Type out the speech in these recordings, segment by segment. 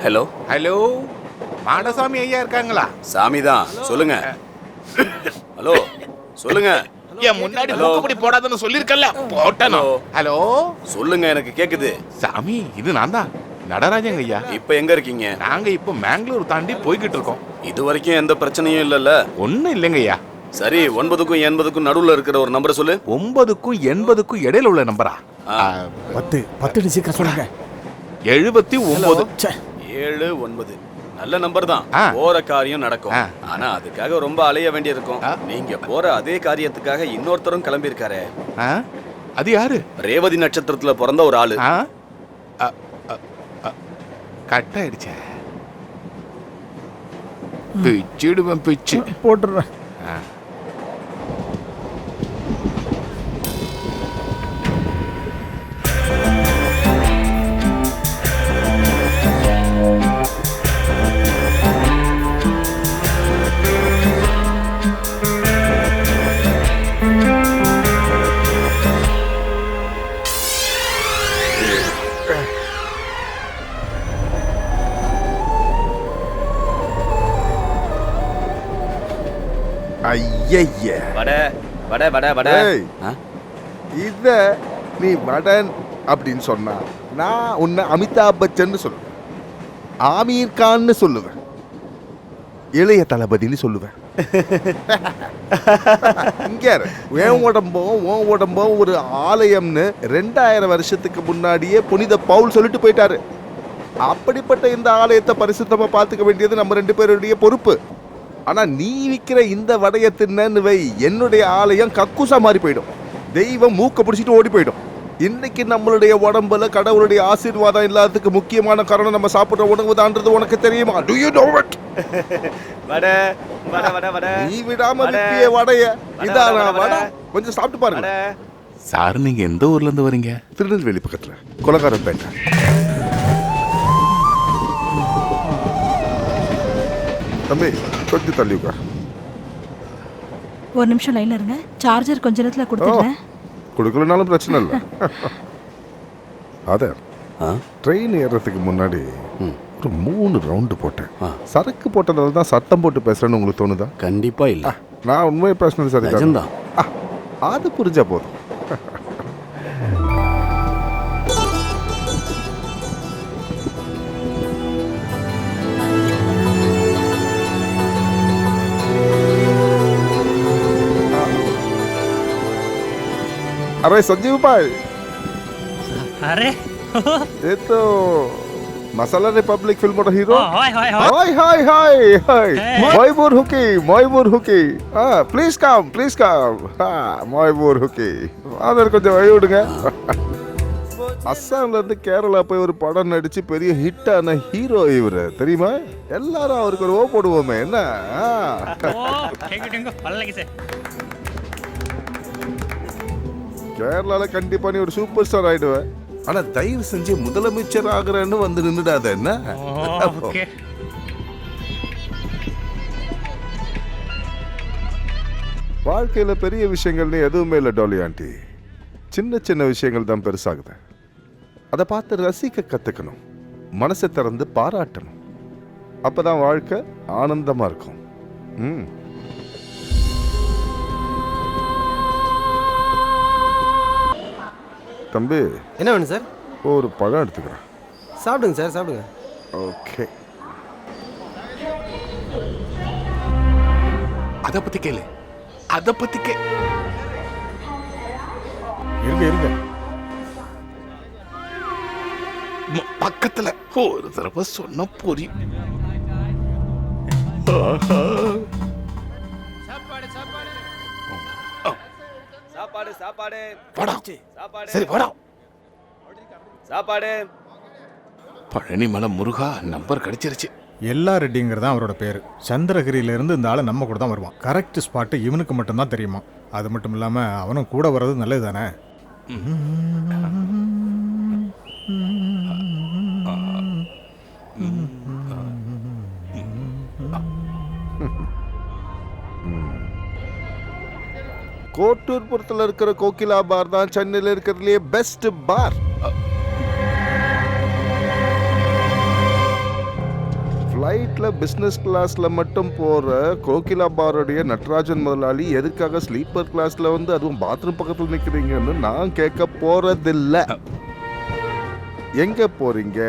Hello hello, Madasamy ஐயா இருக்காங்களா? சாமி தான், சொல்லுங்க. ஹலோ சொல்லுங்க. என் முன்னாடி மூக்குப்படி போடாதன்னு சொல்லிருக்கல, போட்டனோ. ஹலோ சொல்லுங்க, எனக்கு கேக்குது. சாமி, இது நான் தான், நடராஜங்க ஐயா. இப்ப எங்க இருக்கீங்க? நாங்க இப்போ மேங்களூர் தாண்டி போய்கிட்டு இருக்கோம். இது வரைக்கும் எந்த பிரச்சனையும் இல்லல்ல? ஒன்னும் இல்லைங்க ஐயா. சரி, 9க்கும் 80க்கும் நடுவுல இருக்கிற ஒரு நம்பரை சொல்லு. 9க்கும் 80க்கும் இடையில உள்ள நம்பரா? 10 சீக்கிரம் சொல்லுங்க. 79. 79. நல்ல நம்பர் தான். ஆ. போற காரியம் நடக்கும். ஆ. ஆனா அதுக்காக ரொம்ப அலைய வேண்டியிருக்கும். நீங்க போற அதே காரியத்துக்காக இன்னொருத்தரும் கிளம்பி இருக்காரு. ஆ? அது யாரு? ரேவதி நட்சத்திரத்துல பிறந்த ஒரு ஆளு. ஆ? கட் ஆயிடுச்சே. பிச்சிடுவேன் பிச்சு. போட்டுறேன். ஐய, வட வட வட வட. ஆ? இத நீ வடன் அப்படின்னு சொன்னா நான் உன்னை அமிதாப் பச்சன் சொல்லுவேன், ஆமீர் கான்னு சொல்லுவேன், இளைய தளபதினு சொல்லுவேன். இங்க இரு. என் உடம்பும் உன் உடம்பும் ஒரு ஆலயம்னு 2000 வருஷத்துக்கு முன்னாடியே புனித பவுல் சொல்லிட்டு போயிட்டாரு. அப்படிப்பட்ட இந்த ஆலயத்தை பரிசுத்தமா பார்த்துக்க வேண்டியது நம்ம 2 பேருடைய பொறுப்பு. ஆனா நீ விற்கிற இந்த வடைய தின்னு வை, என்னுடைய ஆலயம் கக்கூசா மாறி போயிடும், தெய்வம் மூக்க பிடிச்சிட்டு ஓடி போயிடும். இன்னைக்கு நம்மளுடைய உடம்புல கடவுளுடைய ஆசீர்வாதம் இல்லாததுக்கு முக்கியமான காரணம் நம்ம சாப்பிடுற உணவு தான்றது உனக்கு தெரியுமா? Do you know it? வட வட வட வட. நீ விடாம விற்பிய வடைய இதானா வடை? கொஞ்சம் சாப்பிட்டு பாருங்க. சார், நீங்க எந்த ஊர்ல இருந்து வரீங்க? திருநெல்வேலி பக்கத்துல கொலகாரப்பேட்டை. தம்பி கொஞ்சம் தள்ளி உட்கார். ஒரு நிமிஷம் லைன்ல இருங்க, சார்ஜர் கொஞ்ச நேரத்துல கொடுத்துறேன். கொடுக்கலனாலும் பிரச்சனை இல்லை. அத ஆ? ட்ரெயின் ஏறதுக்கு முன்னாடி ம். ஒரு 3 ரவுண்டு போட்டேன். ஆ. சரக்கு போட்டதால தான் சத்தம் போட்டு பேசுறேன்னு உங்களுக்கு தோணுதா? கண்டிப்பா இல்ல. நான் உண்மையை பேசுனது சரிதான். நிஜம்தான். அது புரிஞ்சா போதும். अरे संजीव भाई, अरे ये तो मसाला रिपब्लिक फिल्म का hero. Hi hi hi hi hi hi hi मॉयबूर हुकी. Please come. मॉयबूर हुकी. அதர் கொஞ்சம் வழி விடுங்க. அஸ்ஸாம்ல இருந்து கேரளா போய் ஒரு படம் நடிச்சு பெரிய ஹிட் ஆன ஹீரோ இவரு, தெரியுமா? எல்லாரும் அவருக்கு ஒரு ஓ போடுவோமே என்ன? थैंक यू பல்லக்கி சார். கேரளால கண்டிப்பா நீ ஒரு சூப்பர் ஸ்டார் ஆயிடுவ. ஆனா தயவு செஞ்சு முதலமைச்சர் ஆகுறன்னு வந்து நின்னுடாத என்ன? ஓகே. வாழ்க்கையில பெரிய விஷயங்கள்னு எதுவுமே இல்லை டாலி ஆண்டி. சின்ன சின்ன விஷயங்கள் தான் பெருசாகுது. அதை பார்த்து ரசிக்க கத்துக்கணும், மனசை திறந்து பாராட்டணும். அப்பதான் வாழ்க்கை ஆனந்தமா இருக்கும். தம்பி என்ன வேணும் சார்? ஒரு பழம் எடுத்துக்கிறேன். சாப்பிடுங்க சார், சாப்பிடுங்க. ஓகே. அத பத்தி கேளு, அத பத்தி இருங்க. பக்கத்துல ஒரு தடவை சொன்ன புரியும். சாப்பாடு சாப்பாடு வாடா. சாப்பாடு. சரி வாடா. சாப்பாடு. பழனி மலை முருகா நம்பர் கிடைச்சிருச்சு. எல்லா ரெட்டிங்கிறதா அவரோட பேர். சந்திரகிரியிலேருந்து இந்த ஆளை நம்ம கூட தான் வருவான். கரெக்ட் ஸ்பாட்டு இவனுக்கு மட்டும்தான் தெரியுமா. அது மட்டும் இல்லாமல் அவனும் கூட வர்றது நல்லது தானே. கோட்டூர்புரத்தில் இருக்கிற கோகிலா பார் தான் சென்னையில் இருக்கிறதுலேயே பெஸ்ட் பார். ஃப்ளைட்டில் பிஸ்னஸ் கிளாஸில் மட்டும் போகிற கோகிலாபாருடைய நட்ராஜன் முதலாளி எதுக்காக ஸ்லீப்பர் கிளாஸில் வந்து அதுவும் பாத்ரூம் பக்கத்தில் நிற்கிறீங்கன்னு நான் கேட்க போகிறதில்ல. எங்கே போகிறீங்க,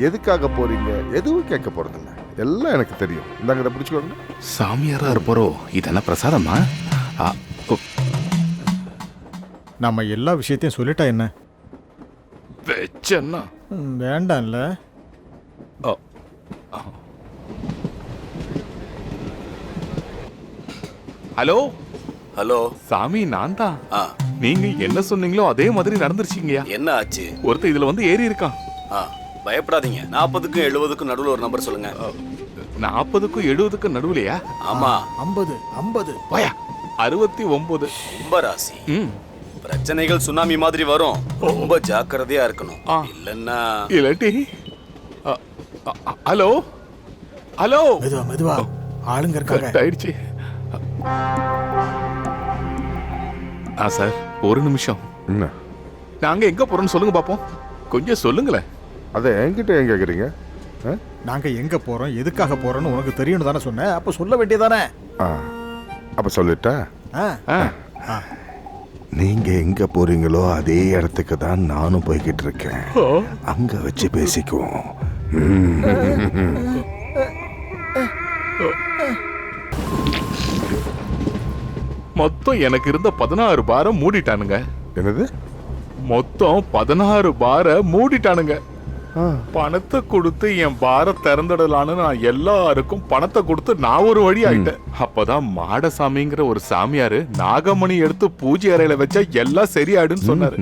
எதுக்காக போகிறீங்க, எதுவும் கேட்க போகிறதில்ல. எல்லாம் எனக்கு தெரியும். இந்தாங்க பிடிச்சிக்கோங்க. சாமியாரா இருப்போரோ? இதெல்லாம் பிரசாதமா? நம்ம எல்லா விஷயத்தையும் சொல்லிட்டா என்ன? வெச்சன்னா வேண்டாம்ல. Hello hello. சாமி, நான் தான். ஆ, நீங்க என்ன சொன்னீங்களோ அதே மாதிரி நடந்துருச்சுங்கய்யா. என்ன ஆச்சு? ஒருத்தர் இதுல வந்து ஏறி இருக்கான். ஆ, பயப்படாதீங்க. 40க்கும் 70க்கும் நடுவில் ஒரு நம்பர் சொல்லுங்க. 40க்கும் 70க்கும் நடுவுலையா? ஆமா, 50 வாயா. 69. கும்பராசி. ம். பிரச்சனைகள் சுனாமி மாதிரி வரும். ரொம்ப ஜாக்கிரதையா இருக்கணும். ஆ. இல்லன்னா இல்லாட்டி ஹலோ ஹலோ. மெதுவா ஆளுங்க இருக்காங்க. கட் ஆயிடுச்சு. சார், ஒரு நிமிஷம். என்ன? நாங்க எங்க போறோம்னு சொல்லுங்க பாப்போம். கொஞ்சம் சொல்லுங்களேன். அதை என்கிட்ட ஏன் கேட்குறீங்க? நாங்க எங்க போறோம், எதுக்காக போறோம்னு உனக்கு தெரியும்னு தானே சொன்னேன். அப்ப சொல்ல வேண்டியதானே? அப்போ சொல்லிட்டா? ஆ. நீங்க எங்க போறீங்களோ அதே இடத்துக்கு தான் நானும் போய்கிட்டு இருக்கேன். அங்க வச்சு பேசிக்குவோம். மொத்தம் எனக்கு இருந்த 16 பாரை மூடிட்டானுங்க. என்னது? மொத்தம் 16 பாரை மூடிட்டானுங்க. பணத்தை கொடுத்து என் பாரை திறந்துடலான்னு நான் எல்லாருக்கும் பணத்தை கொடுத்து நான் ஒரு வழி ஆயிட்டேன். அப்பதான் மாடசாமிங்கிற ஒரு சாமியாரு நாகமணி எடுத்து பூஜை அறையில வச்சா எல்லாம் சரியாயிடுன்னு சொன்னாரு.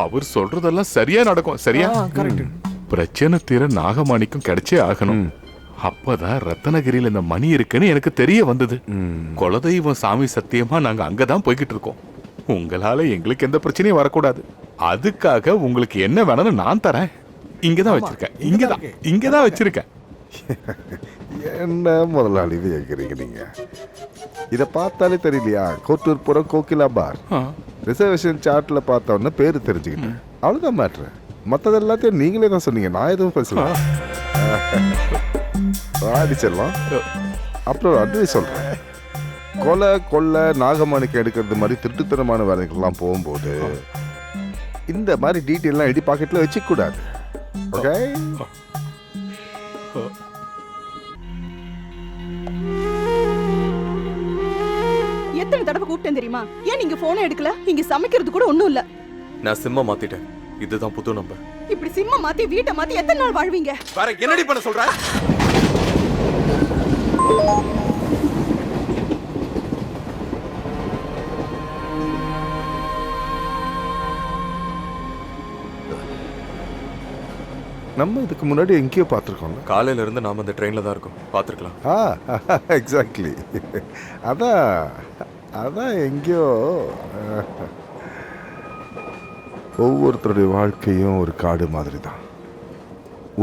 அவர் சொல்றதெல்லாம் சரியா நடக்கும். சரியா? பிரச்சனை தீர நாகமணிக்கும் கிடைச்சே ஆகணும். அப்பதான் ரத்தனகிரியில இந்த மணி இருக்குன்னு எனக்கு தெரிய வந்தது. குலதெய்வம் சாமி சத்தியமா நாங்க அங்கதான் போய்கிட்டு இருக்கோம். உங்களால எங்களுக்கு எந்த பிரச்சனையும் வரக்கூடாது. அதுக்காக உங்களுக்கு என்ன வேணும்னு நான் தரேன். இங்கதான் வச்சிருக்கேன். இங்கதான் வச்சிருக்கேன். என்ன முதலாளி இது கேட்குறீங்க நீங்க? இதை பார்த்தாலே தெரியலையா? கோட்டூர் புறம் கோகிலாபார் ரிசர்வேஷன் சார்ட்ல பார்த்தோன்னு பேரு தெரிஞ்சுக்கிட்டேன். அவ்வளவுதான் மேட்ரு. மற்றது எல்லாத்தையும் நீங்களே தான் சொன்னீங்க. நான் எதுவும் பேசலாம். அடிச்சிடலாம். அப்புறம் ஒரு அட்வைஸ் சொல்றேன். கொலை கொள்ளை நாகமணிக்கு எடுக்கிறது மாதிரி திருட்டுத்தனமான வேலைகள்லாம் போகும்போது இந்த மாதிரி டீட்டெயிலாம் எடி பாக்கெட்ல வச்சுக்க கூடாது. ஓகே? எத்தனை தடவை கூப்பிட்டேன் தெரியுமா? ஏன் நீங்க போனை எடுக்கல? இங்க சமைக்கிறது கூட ஒண்ணும் இல்ல. நான் சிம்ம மாத்திட்டேன். இதுதான் புது நம்பர். இப்படி சிம்ம மாத்தி வீட்டை மாத்தி எத்தனை நாள் வாழ்வீங்க? வேற என்னடி பண்ண சொல்ற? நம்ம இதுக்கு முன்னாடி எங்கேயோ பார்த்துருக்கோம். காலையில இருந்து நாம இந்த ட்ரெயின்ல தான் இருக்கோம். பார்த்துருக்கலாம். எக்ஸாக்ட்லி. அதான் அதான் எங்கேயோ. ஒவ்வொருத்தருடைய வாழ்க்கையும் ஒரு காடு மாதிரி தான்.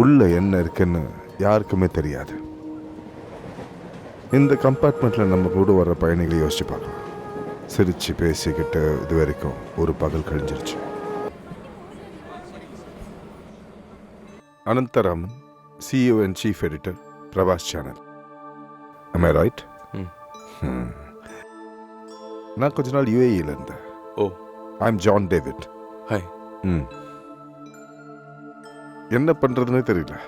உள்ள என்ன இருக்குன்னு யாருக்குமே தெரியாது. இந்த கம்பார்ட்மெண்ட்ல நம்ம கூட வர்ற பயணிகளை யோசிச்சு பார்க்கலாம். சிரிச்சு பேசிக்கிட்டு இது வரைக்கும் ஒரு பகல் கழிஞ்சிருச்சு. Anantharaman, CEO and Chief Editor, Prabhas channel. Am I right? நான் கொஞ்ச நாள் UAEல இருந்தேன். ஓ. I'm John David. ஹாய். என்ன பண்றதுன்னு தெரியல.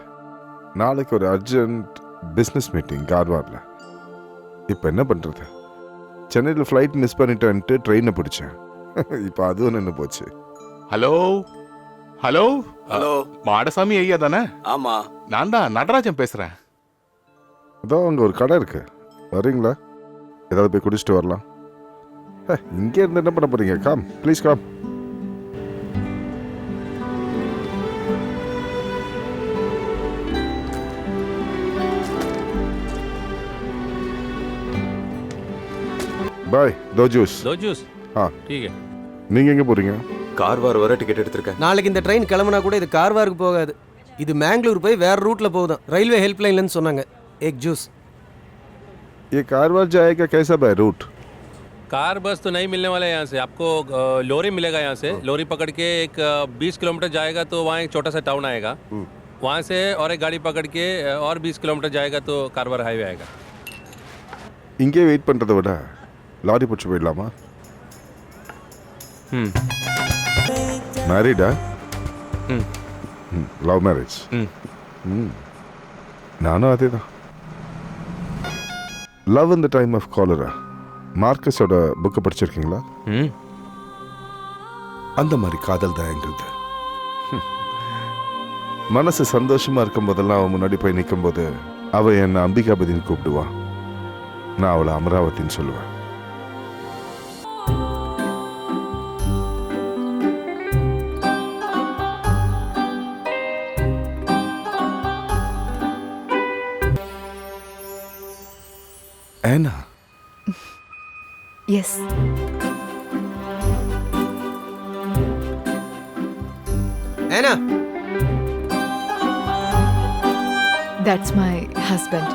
நாளைக்கு ஒரு அர்ஜென்ட் பிஸ்னஸ் மீட்டிங் கார்வாரில். இப்போ என்ன பண்றது? சென்னையில் ஃப்ளைட் மிஸ் பண்ணிட்டேன்ட்டு ட்ரெயினை பிடிச்சேன். இப்போ அதுவும் நின்று போச்சு. Hello hello hello. மாடசாமி ஐயா தானே? ஆமா, நான் தான் நடராஜன் பேசுறேன். அதோ அங்கே ஒரு கடை இருக்கு, வரீங்களா? ஏதாவது போய் குடிச்சிட்டு வரலாம். இங்கே இருந்து என்ன பண்ண போறீங்க? Come please come. பாய். दो जूस. हाँ ठीक है. நீங்க எங்க போறீங்க? கார்வார் வர டிக்கெட் எடுத்திருக்கேன். நாளைக்கு இந்த ட்ரெயின் கிளம்புனா கூட இது கார்வாருக்கு போகாது. இது மேங்களூர் போய் வேற ரூட்ல போகுதான். ரயில்வே ஹெல்ப்லைன்லன்னு சொன்னாங்க. एक जूस. ये कारवार जाएगा कैसा बाय रूट? कार बस तो नहीं मिलने वाला है यहाँ से. आपको लोरी मिलेगा यहाँ से. लोरी पकड़ के एक 20 किलोमीटर जाएगा तो वहाँ एक छोटा सा टाउन आएगा. वहाँ से और एक गाड़ी पकड़ के और 20 किलोमीटर जाएगा तो कार्बर हाईवे आएगा। இங்கே வெயிட் பண்ணுறதை விட லாரி பிடிச்சி போயிடலாமா? ம் மேரிடா? ம் லவ் மேரேஜ்? ம் நானும் அதே தான். Love in the time of cholera மார்க்கஸோட புக்கை படிச்சிருக்கீங்களா? ம் அந்த மாதிரி காதல் தான் எங்களுது. மனசு சந்தோஷமா இருக்கும் போதெல்லாம் அவன் முன்னாடி போய் நிற்கும் போது அவ என்னை அம்பிகாபதினு கூப்பிடுவா, நான் அவளை அமராவதின்னு சொல்லுவேன். ஏன்னா எஸ். ஏனா தட்ஸ் மை ஹஸ்பண்ட்.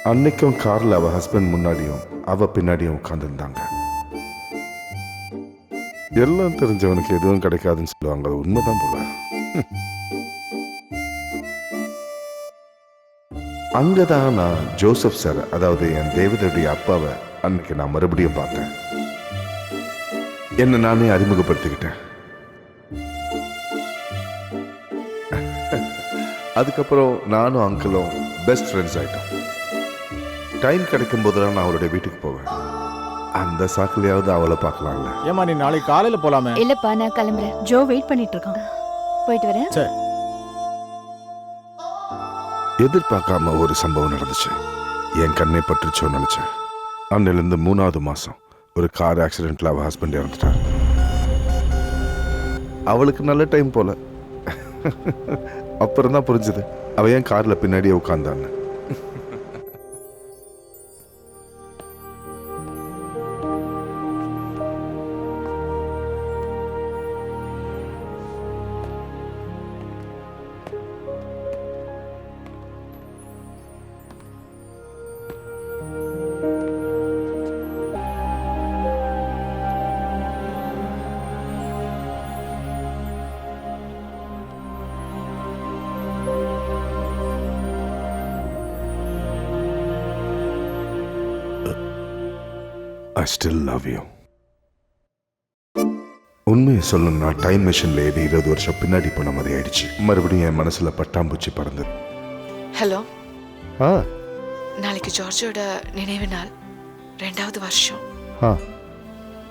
அன்னைக்கும் கார்ல அவ ஹஸ்பண்ட் முன்னாடியும் அவ பின்னாடியும் உட்காந்துருந்தாங்க. எல்லாம் தெரிஞ்சவனுக்கு எதுவும் கிடைக்காதுன்னு சொல்லுவாங்க, அது உண்மைதான் போல. அங்கதான் நான் ஜோசப் சார், அதாவது என் தேவதையுடைய அப்பாவை அன்னைக்கு நான் மறுபடியும் பார்த்தேன். என்ன நானே அறிமுகப்படுத்திக்கிட்டேன். அதுக்கப்புறம் நானும் அங்கிளும் பெஸ்ட் ஃப்ரெண்ட்ஸ் ஆயிட்டோம். டைம் கிடைக்கும் போதெல்லாம் நான் அவருடைய வீட்டுக்கு போவேன். அந்த சாக்குலையாவது அவளை பார்க்கலாம்ல. ஏமா நீ நாளைக்கு காலையில் போகலாமே? இல்லப்பா, நான் கிளம்புறேன். ஜோ வெயிட் பண்ணிட்டு இருக்கான். போயிட்டு வரேன். சரி. எதிர்பார்க்காம ஒரு சம்பவம் நடந்துச்சு. என் கண்ணை பற்றுச்சோ நினைச்சேன். அன்னிலிருந்து 3வது மாசம் ஒரு கார் ஆக்சிடென்ட்ல அவ ஹஸ்பண்ட் இறந்துட்டார். அவளுக்கு நல்ல டைம் போல. அப்புறம் தான் புரிஞ்சுது அவ ஏன் கார்ல பின்னாடியே உட்கார்ந்தான்னு. I still love you. உண்மையை சொல்லணும்னா டைம் மிஷின்ல ஏறி 20 வருஷம் பின்னாடி போன மாதிரி ஆயிடுச்சு. மறுபடியும் என் மனசுல பட்டாம்பூச்சி பறந்தது. ஹலோ. ஆ நாளைக்கு ஜார்ஜோட நினைவு நாள், 2வது வருஷம். ஆ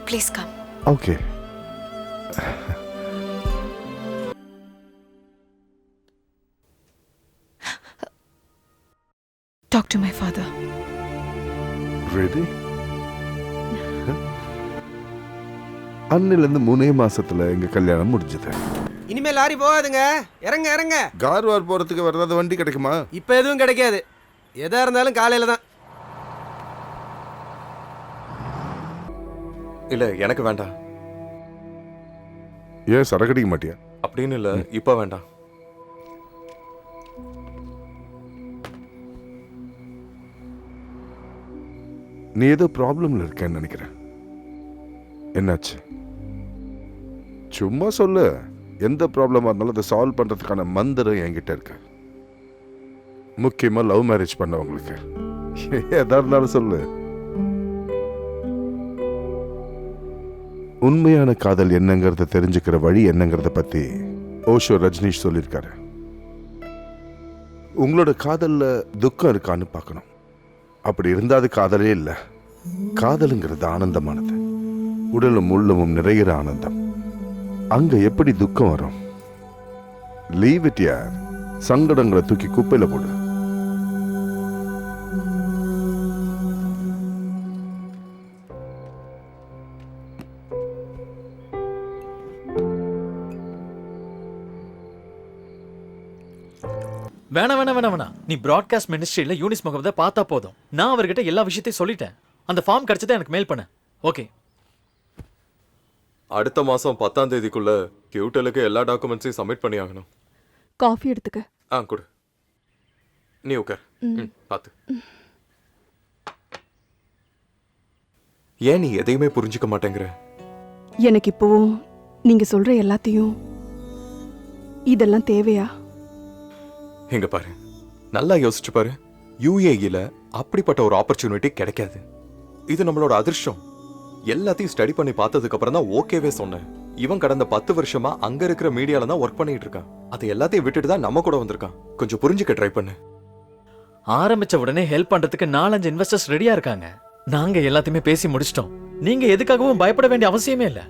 please come. Okay. Talk to my father. Really? அன்னிலிருந்து 3 மாசத்துல எங்க கல்யாணம் முடிஞ்சது. இனிமே லாரி போகாதுங்க. இறங்க இறங்க. கார்வார் போறதுக்கு வேற ஏதாவது வண்டி கிடைக்குமா? இப்போ எதுவும் கிடைக்காது. எதா இருந்தாலும் காலையில தான். இல்லை எனக்கு வேண்டாம். ஏன் சரக்கடிக்க மாட்டியா? அப்படின்னு இல்லை, இப்போ வேண்டாம். நீ ஏதோ ப்ராப்ளம்ல இருக்கேன்னு நினைக்கிறேன். என்னாச்சு? சும்மா சொல்லு. எந்த ப்ராப்ளமா இருந்தாலும் அதை சால்வ் பண்றதுக்கான மந்திரம் என்கிட்ட இருக்கு. முக்கியமா லவ் மேரேஜ் பண்ணவங்களுக்கு எதா இருந்தாலும் சொல்லு. உண்மையான காதல் என்னங்கிறத தெரிஞ்சுக்கிற வழி என்னங்கிறத பத்தி ஓஷோ ரஜினிஷ் சொல்லியிருக்காரு. உங்களோட காதல்ல துக்கம் இருக்கான்னு பார்க்கணும். அப்படி இருந்தா அது காதலே இல்லை. காதலுங்கிறது ஆனந்தமானது, உடலும் உள்ளமும் நிறைகிற ஆனந்தம். அங்க எப்படி துக்கம் வரும்? லீவ் இட் யார். சங்கடங்களை தூக்கி குப்பையில போடு. வேணாம் வேணாம் வேணாம் வேணாம். நீ பிராட்காஸ்ட் மினிஸ்ட்ரியில யூனிஸ் முகமதை பார்த்தா போதும். நான் அவர்கிட்ட எல்லா விஷயத்தையும் சொல்லிட்டேன். அந்த ஃபார்ம் கிடைச்சதை எனக்கு மெயில் பண்ண. ஓகே. அடுத்த மாதம் 10ஆம் தேதிக்குள்ள கியூட்டலுக்கு எல்லா டாக்குமெண்ட்ஸையும் சப்மிட் பண்ணி ஆகணும். காஃபி எடுத்துக்க. ஆ கொடு. நீ உட்கார். பார்த்து. ஏன் நீ எதையுமே புரிஞ்சுக்க மாட்டேங்கிற? எனக்கு இப்போவும் நீங்க சொல்ற எல்லாத்தையும் இதெல்லாம் தேவையா? எங்க பாரு, நல்லா யோசிச்சு பாரு. யுஏஇல அப்படிப்பட்ட ஒரு ஆப்பர்ச்சுனிட்டி கிடைக்காது. இது நம்மளோட அதிர்ஷ்டம். எல்லாத்தையும் ஸ்டடி பண்ணி பார்த்ததுக்கு அப்புறம் தான் ஓகேவே சொன்னேன். இவன் கடந்த 10 வருஷமா அங்க இருக்கிற மீடியால தான் ஒர்க் பண்ணிட்டு இருக்கான். அதை எல்லாத்தையும் விட்டுட்டு தான் நம்ம கூட வந்திருக்கான். கொஞ்சம் புரிஞ்சுக்க ட்ரை பண்ணு. ஆரம்பிச்ச உடனே ஹெல்ப் பண்றதுக்கு 4-5 இன்வெஸ்டர்ஸ் ரெடியா இருக்காங்க. நாங்க எல்லாத்தையுமே பேசி முடிச்சிட்டோம். நீங்க எதுக்காகவும் பயப்பட வேண்டிய அவசியமே இல்ல.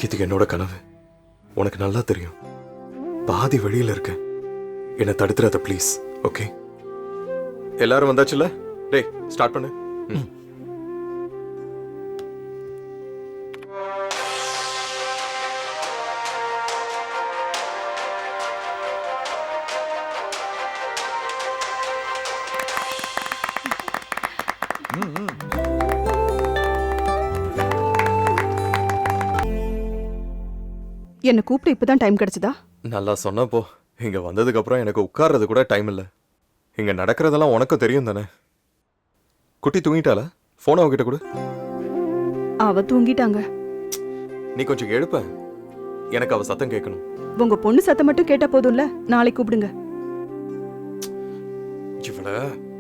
இது என்னோட கனவு. உனக்கு நல்லா தெரியும். பாதி வழியில இருக்க. என்ன தடுத்துறாத ப்ளீஸ். ஓகே? எல்லாரும் வந்தாச்சுல? டேய், ஸ்டார்ட் பண்ணு. என்ன கூப்பிட்டு இப்பதான் டைம் கிடைச்சதா? நல்லா சொன்னப்போ. இங்க வந்ததுக்கு அப்புறம் எனக்கு உட்கார்றது கூட டைம் இல்ல. இங்க நடக்கிறதெல்லாம் உனக்கும் தெரியும் தானே? குட்டி தூங்கிட்டால? போன் அவகிட்ட கொடு. அவ தூங்கிட்டாங்க. நீ கொஞ்சம் எழுப்ப. எனக்கு அவ சத்தம் கேட்கணும். உங்க பொண்ணு சத்தம் மட்டும் கேட்டா போதும்ல. நாளைக்கு கூப்பிடுங்க. இவள